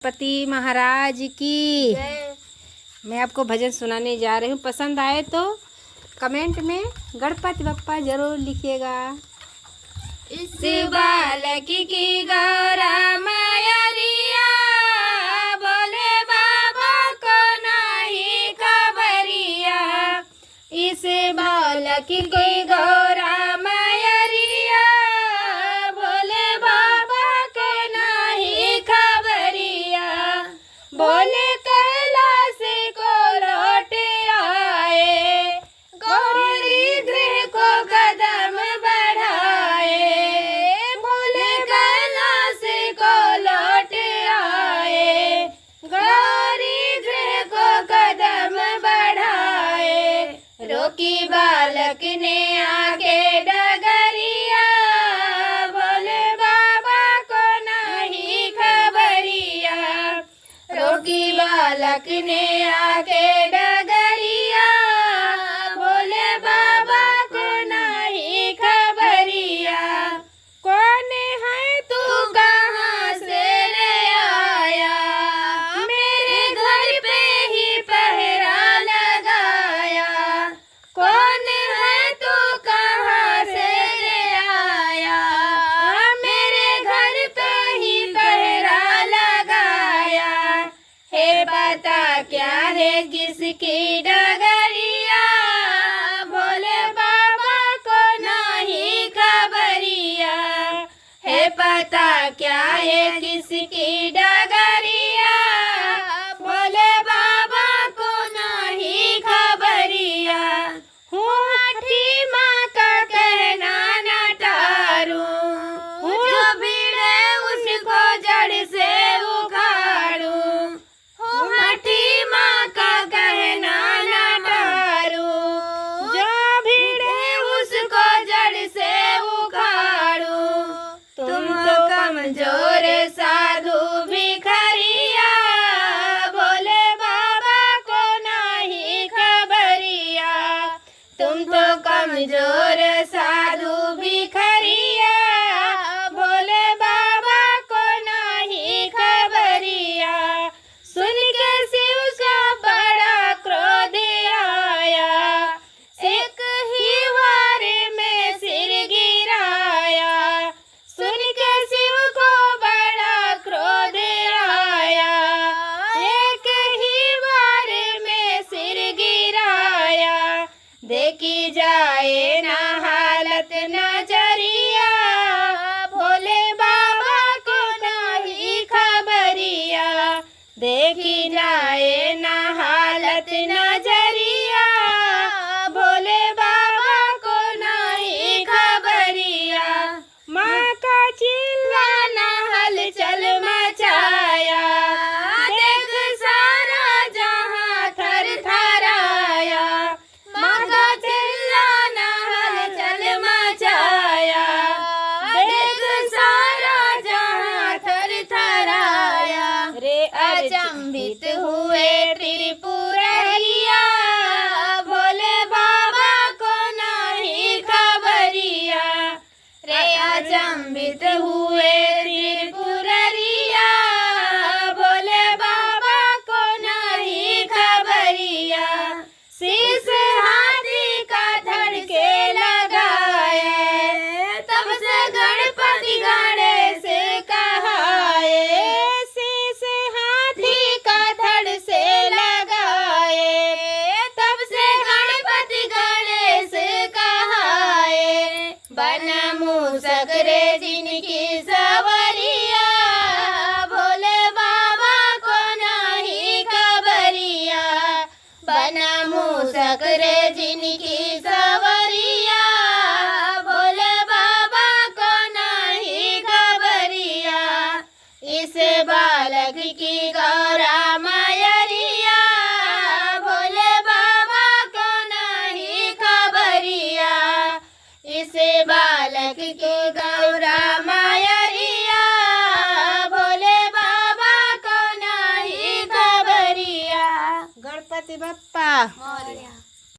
गणपति महाराज की। मैं आपको भजन सुनाने जा रही हूँ। पसंद आए तो कमेंट में गणपति बप्पा जरूर लिखिएगा। इस बालक की गौरा मायरिया बोले बाबा को नहीं खबरिया। इस बालक की गौरा मायरिया बोले बाबा को नहीं खबरिया। बोले कैलाश को लौट आए, गौरी गृह को कदम बढ़ाए। बोले कैलाश को लौट आए, गौरी गृह को कदम बढ़ाए। रोकी बालक ने आगे डगरिया बोले बाबा को नहीं खबरिया। रोकी बालक ने आगे डगरिया बोले बाबा को नहीं खबरिया। कौन है तू कहाँ से ले आया, मेरे घर पे ही पहरा लगाया। कौन है तू कहाँ से ले आया, मेरे घर पे ही पहरा लगाया। है पता क्या है किसकी डगरिया, बोले बाबा को नहीं खबरिया। है पता क्या है किसकी डगरिया, बोले बाबा को नहीं खबरिया। हूँ हाथी माँ का कहना न टारूं, जो भीड़ है उसको जड़ से उखाड़ूं। हूँ हाथी माँ का कहना न टारूं, जो भीड़ है उसको जड़ से उखाड़ूं। तुम तो कमजोर साधु भिखरिया, बोले बाबा को नहीं खबरिया। तुम तो कमजोर साधु भिखरिया, बोले बाबा को नहीं खबरिया। सुन के शिव का बड़ा क्रोध आया, एक ही वार में सिर गिराया। सुन के शिव को बड़ा क्रोध आया, एक ही वार में सिर गिराया। देखी जाए ना हालत नजरिया, भोले बाबा को नहीं खबरिया। देखी जाए ना हालत नजरिया, भोले बाबा को नहीं खबरिया। माँ का चिल्लाना हलचल मचाया, देख सारा जहाँ थर थराया। माँ का चिल्लाना हलचल मचाया, देख सारा जहाँ थर थराया। रे अचंभित हुए त्रिपुररिया, भोले बाबा को नहीं खबरिया। रे अचंभित हुए त्रिपुररिया, भोले बाबा को नहीं खबरिया। शीश हाथी का धड़के लगाए, तब से गणपति गणेश कहाए। शीश हाथी का धड़ से लगाए, तब से गणपति गणेश कहाए। बना मूसक रे जिनकी सवरिया, भोले बाबा को नहीं खबरिया। बना मूसक रे जिनकी सवरिया, भोले बाबा को नहीं खबरिया। इस बालक की